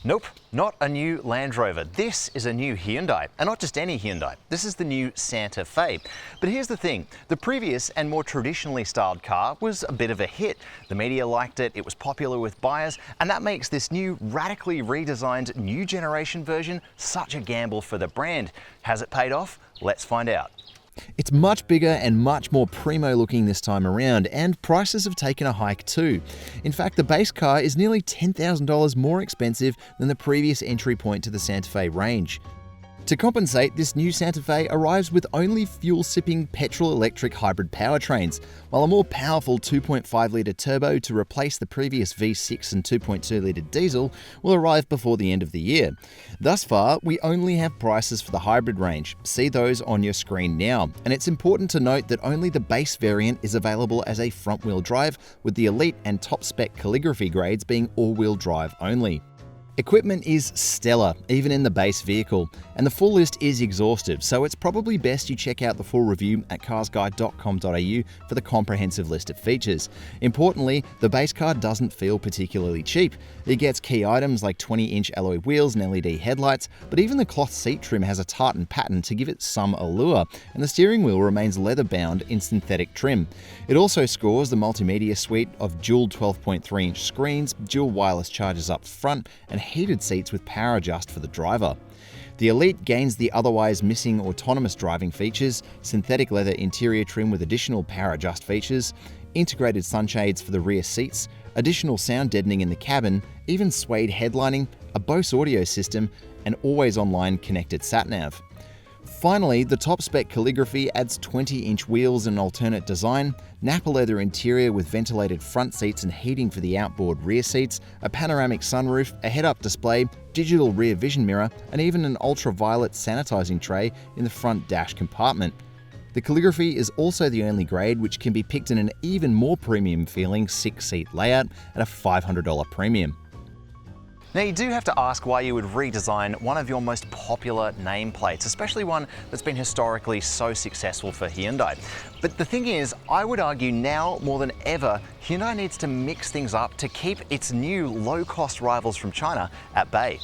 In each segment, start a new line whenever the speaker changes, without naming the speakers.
Nope, not a new Land Rover. This is a new Hyundai, and not just any Hyundai. This is the new Santa Fe. But here's the thing, the previous and more traditionally styled car was a bit of a hit. The media liked it, it was popular with buyers, and that makes this new, radically redesigned new generation version such a gamble for the brand. Has it paid off? Let's find out.
It's much bigger and much more primo looking this time around, and prices have taken a hike too. In fact, the base car is nearly $10,000 more expensive than the previous entry point to the Santa Fe range. To compensate, this new Santa Fe arrives with only fuel-sipping petrol-electric hybrid powertrains, while a more powerful 2.5-litre turbo to replace the previous V6 and 2.2-litre diesel will arrive before the end of the year. Thus far, we only have prices for the hybrid range. See those on your screen now. And it's important to note that only the base variant is available as a front-wheel drive, with the elite and top-spec calligraphy grades being all-wheel drive only. Equipment is stellar, even in the base vehicle, and the full list is exhaustive, so it's probably best you check out the full review at carsguide.com.au for the comprehensive list of features. Importantly, the base car doesn't feel particularly cheap. It gets key items like 20-inch alloy wheels and LED headlights, but even the cloth seat trim has a tartan pattern to give it some allure, and the steering wheel remains leather-bound in synthetic trim. It also scores the multimedia suite of dual 12.3-inch screens, dual wireless chargers up front, and heated seats with power adjust for the driver. The Elite gains the otherwise missing autonomous driving features, synthetic leather interior trim with additional power adjust features, integrated sunshades for the rear seats, additional sound deadening in the cabin, even suede headlining, a Bose audio system, and always online connected sat-nav. Finally, the top-spec calligraphy adds 20-inch wheels and alternate design, Napa leather interior with ventilated front seats and heating for the outboard rear seats, a panoramic sunroof, a head-up display, digital rear vision mirror, and even an ultraviolet sanitizing tray in the front dash compartment. The calligraphy is also the only grade which can be picked in an even more premium-feeling 6-seat layout at a $500 premium.
Now you do have to ask why you would redesign one of your most popular nameplates, especially one that's been historically so successful for Hyundai. But the thing is, I would argue now more than ever, Hyundai needs to mix things up to keep its new low-cost rivals from China at bay.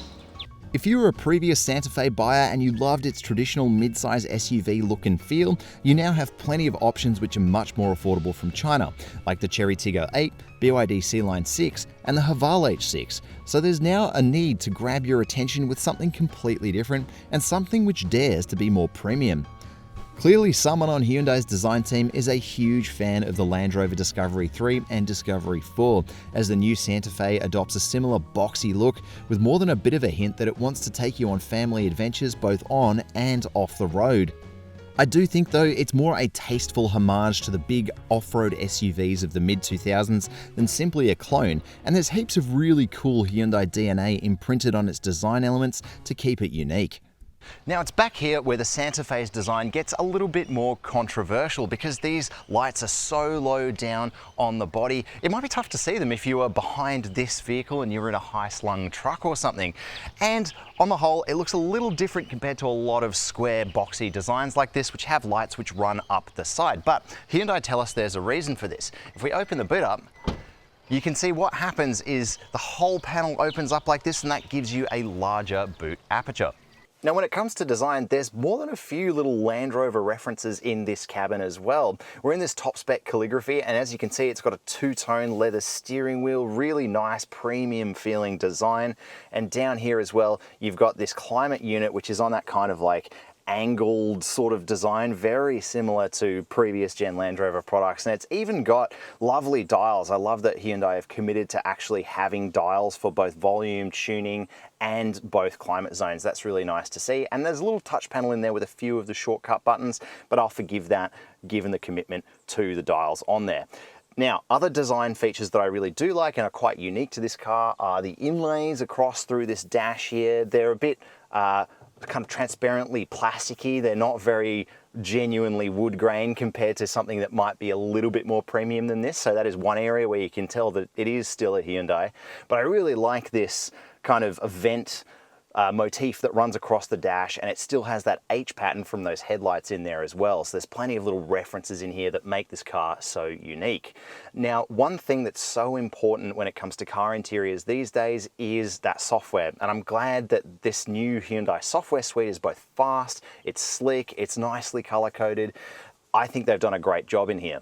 If you were a previous Santa Fe buyer and you loved its traditional mid-size SUV look and feel, you now have plenty of options which are much more affordable from China, like the Chery Tiggo 8, BYD C-Line 6, and the Haval H6. So there's now a need to grab your attention with something completely different and something which dares to be more premium. Clearly, someone on Hyundai's design team is a huge fan of the Land Rover Discovery 3 and Discovery 4, as the new Santa Fe adopts a similar boxy look with more than a bit of a hint that it wants to take you on family adventures both on and off the road. I do think though it's more a tasteful homage to the big off-road SUVs of the mid-2000s than simply a clone, and there's heaps of really cool Hyundai DNA imprinted on its design elements to keep it unique.
Now it's back here where the Santa Fe's design gets a little bit more controversial because these lights are so low down on the body. It might be tough to see them if you are behind this vehicle and you're in a high-slung truck or something. And on the whole, it looks a little different compared to a lot of square boxy designs like this which have lights which run up the side. But Hyundai tell us there's a reason for this. If we open the boot up, you can see what happens is the whole panel opens up like this, and that gives you a larger boot aperture. Now when it comes to design, there's more than a few little Land Rover references in this cabin as well. We're in this top spec calligraphy, and as you can see, it's got a two-tone leather steering wheel, really nice premium feeling design. And down here as well, you've got this climate unit, which is on that kind of like angled sort of design, very similar to previous gen Land Rover products. And it's even got lovely dials. I love that Hyundai have committed to actually having dials for both volume, tuning, and both climate zones. That's really nice to see. And there's a little touch panel in there with a few of the shortcut buttons, but I'll forgive that given the commitment to the dials on there. Now, other design features that I really do like and are quite unique to this car are the inlays across through this dash here. They're a bit kind of transparently plasticky. They're not very genuinely wood grain compared to something that might be a little bit more premium than this. So that is one area where you can tell that it is still a Hyundai. But I really like this kind of event motif that runs across the dash, and it still has that H pattern from those headlights in there as well. So there's plenty of little references in here that make this car so unique. Now, one thing that's so important when it comes to car interiors these days is that software, and I'm glad that this new Hyundai software suite is both fast, it's slick, it's nicely color-coded. I think they've done a great job in here.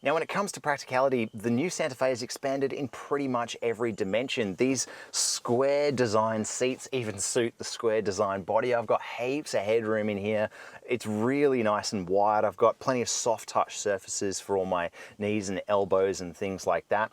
Now, when it comes to practicality, the new Santa Fe is expanded in pretty much every dimension. These square design seats even suit the square design body. I've got heaps of headroom in here. It's really nice and wide. I've got plenty of soft touch surfaces for all my knees and elbows and things like that.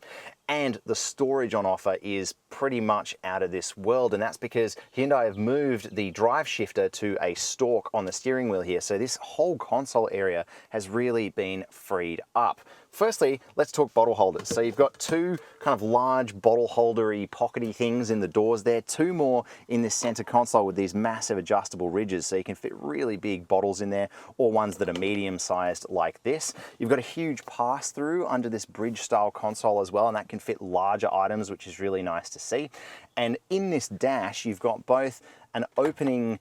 And the storage on offer is pretty much out of this world, and that's because Hyundai have moved the drive shifter to a stalk on the steering wheel here. So this whole console area has really been freed up. Firstly, let's talk bottle holders. So you've got two kind of large bottle holdery, pockety things in the doors there, two more in this center console with these massive adjustable ridges, so you can fit really big bottles in there, or ones that are medium sized like this. You've got a huge pass-through under this bridge style console as well, and that can fit larger items, which is really nice to see. And in this dash, you've got both an opening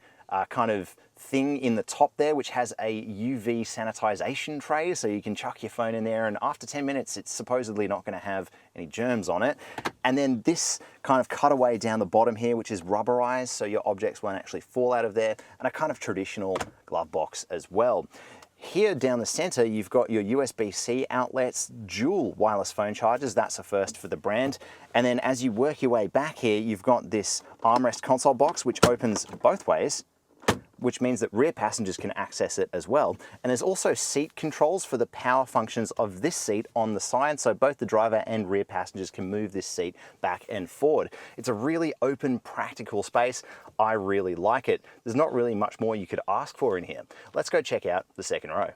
kind of thing in the top there, which has a UV sanitization tray, so you can chuck your phone in there, and after 10 minutes it's supposedly not going to have any germs on it. And then this kind of cutaway down the bottom here, which is rubberized, so your objects won't actually fall out of there, and a kind of traditional glove box as well. Here down the center, you've got your USB-C outlets, dual wireless phone chargers. That's a first for the brand. And then as you work your way back here, you've got this armrest console box, which opens both ways, which means that rear passengers can access it as well. And there's also seat controls for the power functions of this seat on the side, so both the driver and rear passengers can move this seat back and forward. It's a really open, practical space. I really like it. There's not really much more you could ask for in here. Let's go check out the second row.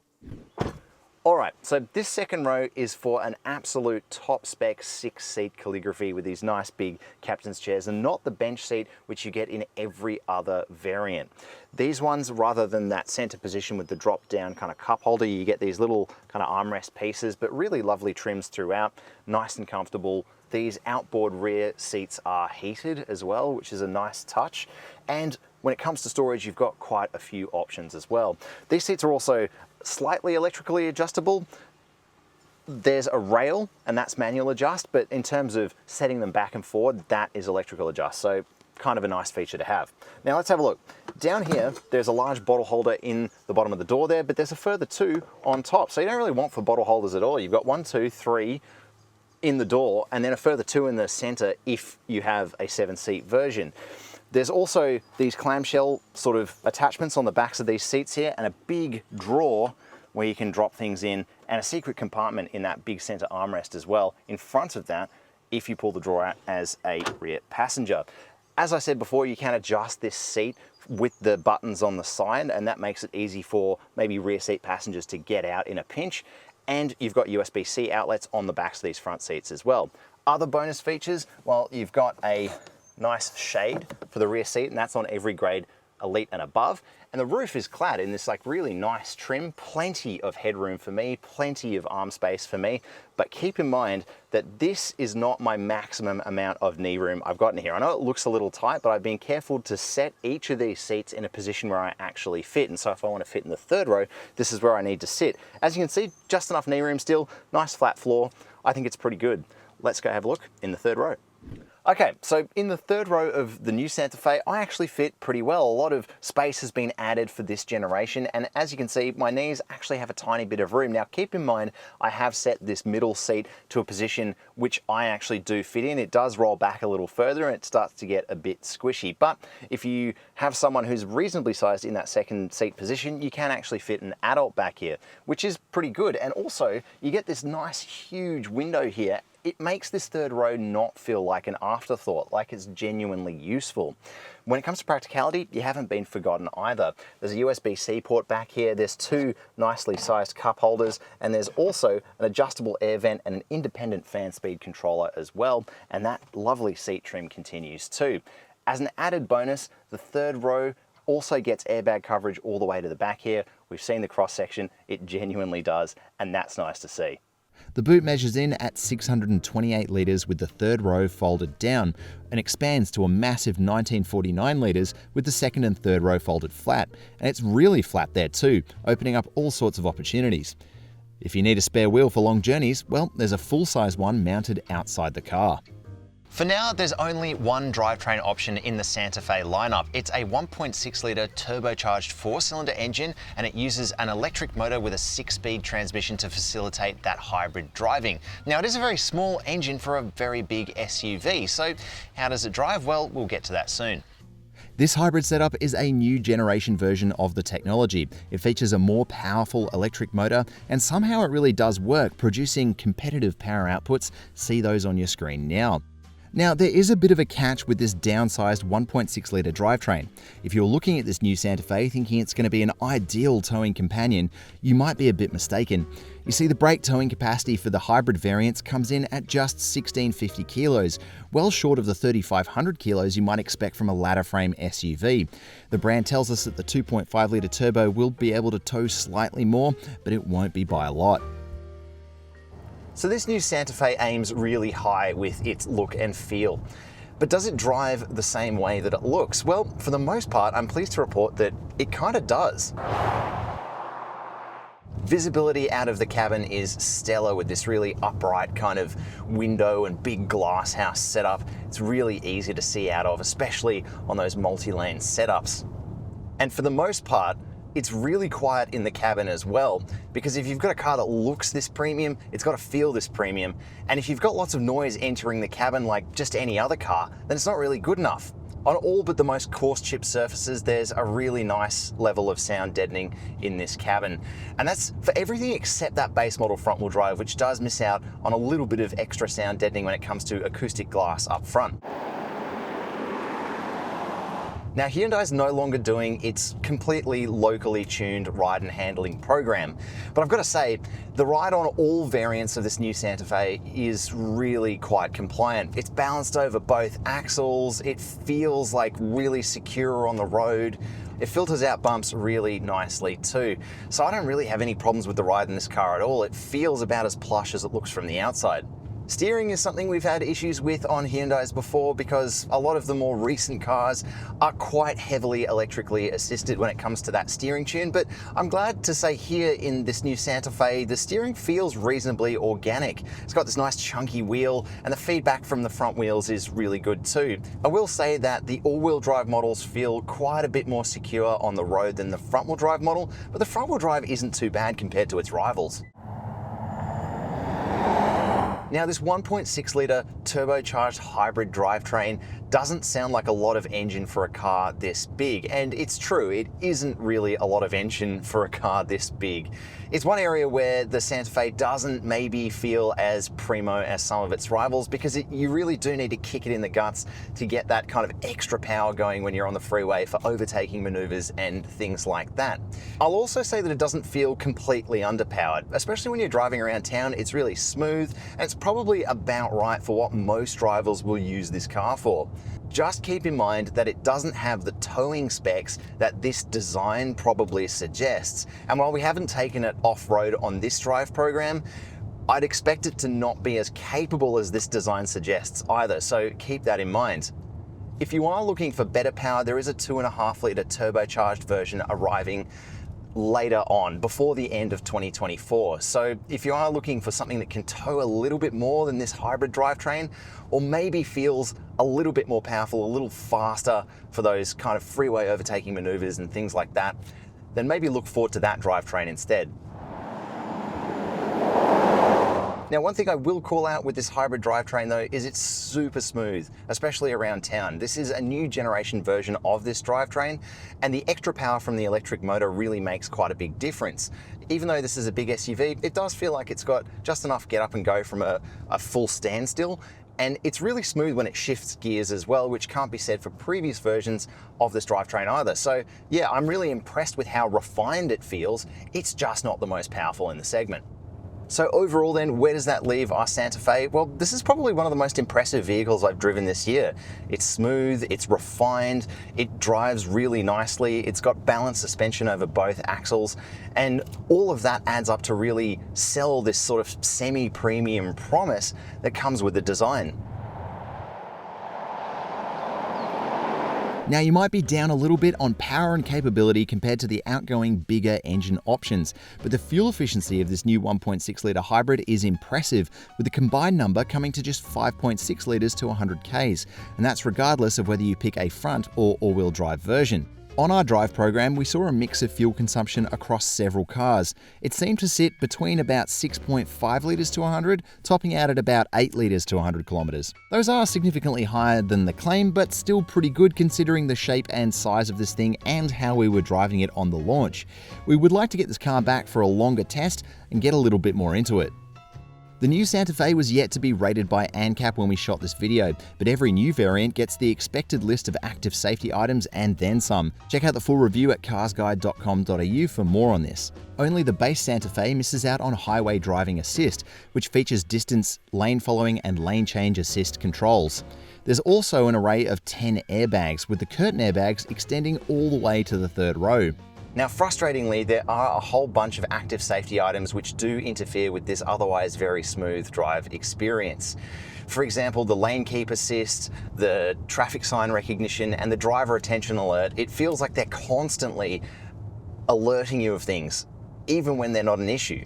All right, so this second row is for an absolute top spec 6-seat calligraphy with these nice big captain's chairs, and not the bench seat which you get in every other variant. These ones, rather than that center position with the drop down kind of cup holder, you get these little kind of armrest pieces, but really lovely trims throughout, nice and comfortable. These outboard rear seats are heated as well, which is a nice touch. And when it comes to storage, you've got quite a few options as well. These seats are also slightly electrically adjustable. There's a rail, and that's manual adjust, but in terms of setting them back and forward, that is electrical adjust. So kind of a nice feature to have. Now let's have a look. Down here, there's a large bottle holder in the bottom of the door there, but there's a further two on top. So you don't really want for bottle holders at all. You've got 1, 2, 3 in the door, and then a further two in the center if you have a 7-seat version. There's also these clamshell sort of attachments on the backs of these seats here, and a big drawer where you can drop things in, and a secret compartment in that big center armrest as well in front of that if you pull the drawer out as a rear passenger. As I said before, you can adjust this seat with the buttons on the side, and that makes it easy for maybe rear seat passengers to get out in a pinch. And you've got USB-C outlets on the backs of these front seats as well. Other bonus features, well, you've got a nice shade for the rear seat, and that's on every grade Elite and above. And the roof is clad in this like really nice trim, plenty of headroom for me, plenty of arm space for me. But keep in mind that this is not my maximum amount of knee room I've got in here. I know it looks a little tight, but I've been careful to set each of these seats in a position where I actually fit. And so if I want to fit in the third row, this is where I need to sit. As you can see, just enough knee room still, nice flat floor. I think it's pretty good. Let's go have a look in the third row. Okay, so in the third row of the new Santa Fe, I actually fit pretty well. A lot of space has been added for this generation, and as you can see, my knees actually have a tiny bit of room. Now, keep in mind, I have set this middle seat to a position which I actually do fit in. It does roll back a little further, and it starts to get a bit squishy. But if you have someone who's reasonably sized in that second seat position, you can actually fit an adult back here, which is pretty good. And also, you get this nice, huge window here. It makes this third row not feel like an afterthought, like it's genuinely useful. When it comes to practicality, you haven't been forgotten either. There's a USB-C port back here, there's two nicely sized cup holders, and there's also an adjustable air vent and an independent fan speed controller as well, and that lovely seat trim continues too. As an added bonus, the third row also gets airbag coverage all the way to the back here. We've seen the cross section, it genuinely does, and that's nice to see.
The boot measures in at 628 litres with the third row folded down and expands to a massive 1949 litres with the second and third row folded flat, and it's really flat there too, opening up all sorts of opportunities. If you need a spare wheel for long journeys, well, there's a full-size one mounted outside the car.
For now, there's only one drivetrain option in the Santa Fe lineup. It's a 1.6 litre turbocharged 4-cylinder engine, and it uses an electric motor with a 6-speed transmission to facilitate that hybrid driving. Now, it is a very small engine for a very big SUV, so how does it drive? Well, we'll get to that soon.
This hybrid setup is a new generation version of the technology. It features a more powerful electric motor, and somehow it really does work, producing competitive power outputs. See those on your screen now. Now, there is a bit of a catch with this downsized 1.6 litre drivetrain. If you're looking at this new Santa Fe thinking it's going to be an ideal towing companion, you might be a bit mistaken. You see, the brake towing capacity for the hybrid variants comes in at just 1650 kilos, well short of the 3500 kilos you might expect from a ladder frame SUV. The brand tells us that the 2.5 litre turbo will be able to tow slightly more, but it won't be by a lot.
So this new Santa Fe aims really high with its look and feel. But does it drive the same way that it looks? Well, for the most part, I'm pleased to report that it kind of does. Visibility out of the cabin is stellar with this really upright kind of window and big glass house setup. It's really easy to see out of, especially on those multi-lane setups. And for the most part, it's really quiet in the cabin as well, because if you've got a car that looks this premium, it's got to feel this premium. And if you've got lots of noise entering the cabin like just any other car, then it's not really good enough. On all but the most coarse chip surfaces, there's a really nice level of sound deadening in this cabin. And that's for everything except that base model front wheel drive, which does miss out on a little bit of extra sound deadening when it comes to acoustic glass up front. Now, Hyundai's no longer doing its completely locally tuned ride and handling program, but I've got to say, the ride on all variants of this new Santa Fe is really quite compliant. It's balanced over both axles, it feels like really secure on the road, it filters out bumps really nicely too. So I don't really have any problems with the ride in this car at all. It feels about as plush as it looks from the outside. Steering is something we've had issues with on Hyundais before because a lot of the more recent cars are quite heavily electrically assisted when it comes to that steering tune, but I'm glad to say here in this new Santa Fe, the steering feels reasonably organic. It's got this nice chunky wheel and the feedback from the front wheels is really good too. I will say that the all-wheel drive models feel quite a bit more secure on the road than the front-wheel drive model, but the front-wheel drive isn't too bad compared to its rivals. Now, this 1.6 litre turbocharged hybrid drivetrain doesn't sound like a lot of engine for a car this big, and it's true, it isn't really a lot of engine for a car this big. It's one area where the Santa Fe doesn't maybe feel as primo as some of its rivals because you really do need to kick it in the guts to get that kind of extra power going when you're on the freeway for overtaking maneuvers and things like that. I'll also say that it doesn't feel completely underpowered, especially when you're driving around town. It's really smooth and it's probably about right for what most drivers will use this car for. Just keep in mind that it doesn't have the towing specs that this design probably suggests. And while we haven't taken it off-road on this drive program, I'd expect it to not be as capable as this design suggests either, so keep that in mind. If you are looking for better power, there is a 2.5 litre turbocharged version arriving later on, before the end of 2024. So if you are looking for something that can tow a little bit more than this hybrid drivetrain, or maybe feels a little bit more powerful, a little faster for those kind of freeway overtaking maneuvers and things like that, then maybe look forward to that drivetrain instead. Now, one thing I will call out with this hybrid drivetrain though is it's super smooth, especially around town. This is a new generation version of this drivetrain, and the extra power from the electric motor really makes quite a big difference. Even though this is a big SUV, it does feel like it's got just enough get up and go from a full standstill, and it's really smooth when it shifts gears as well, which can't be said for previous versions of this drivetrain either. So yeah, I'm really impressed with how refined it feels. It's just not the most powerful in the segment. So overall then, where does that leave our Santa Fe? Well, this is probably one of the most impressive vehicles I've driven this year. It's smooth, it's refined, it drives really nicely, it's got balanced suspension over both axles, and all of that adds up to really sell this sort of semi-premium promise that comes with the design.
Now, you might be down a little bit on power and capability compared to the outgoing bigger engine options, but the fuel efficiency of this new 1.6 litre hybrid is impressive, with the combined number coming to just 5.6 litres to 100 Ks, and that's regardless of whether you pick a front or all-wheel drive version. On our drive program, we saw a mix of fuel consumption across several cars. It seemed to sit between about 6.5 litres to 100, topping out at about 8 litres to 100 kilometres. Those are significantly higher than the claim, but still pretty good considering the shape and size of this thing and how we were driving it on the launch. We would like to get this car back for a longer test and get a little bit more into it. The new Santa Fe was yet to be rated by ANCAP when we shot this video, but every new variant gets the expected list of active safety items and then some. Check out the full review at carsguide.com.au for more on this. Only the base Santa Fe misses out on highway driving assist, which features distance, lane following and lane change assist controls. There's also an array of 10 airbags, with the curtain airbags extending all the way to the third row.
Now, frustratingly, there are a whole bunch of active safety items which do interfere with this otherwise very smooth drive experience. For example, the lane keep assist, the traffic sign recognition, and the driver attention alert. It feels like they're constantly alerting you of things, even when they're not an issue.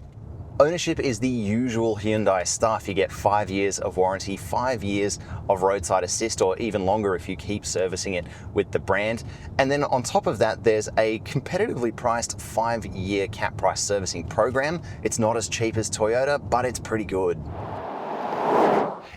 Ownership is the usual Hyundai stuff. You get 5 years of warranty, 5 years of roadside assist, or even longer if you keep servicing it with the brand. And then on top of that, there's a competitively priced 5-year cap price servicing program. It's not as cheap as Toyota, but it's pretty good.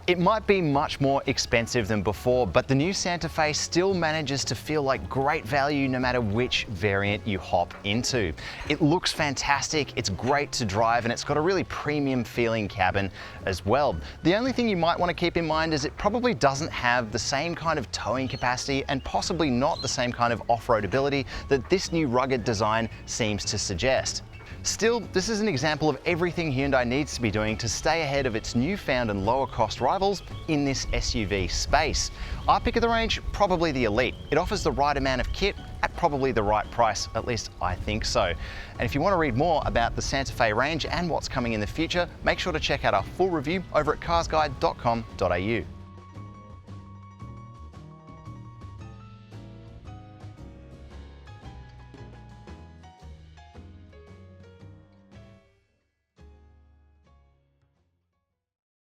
It might be much more expensive than before, but the new Santa Fe still manages to feel like great value no matter which variant you hop into. It looks fantastic, it's great to drive, and it's got a really premium feeling cabin as well. The only thing you might want to keep in mind is it probably doesn't have the same kind of towing capacity and possibly not the same kind of off-road ability that this new rugged design seems to suggest. Still, this is an example of everything Hyundai needs to be doing to stay ahead of its newfound and lower cost rivals in this SUV space. Our pick of the range, probably the Elite. It offers the right amount of kit at probably the right price, at least I think so. And if you want to read more about the Santa Fe range and what's coming in the future, make sure to check out our full review over at carsguide.com.au.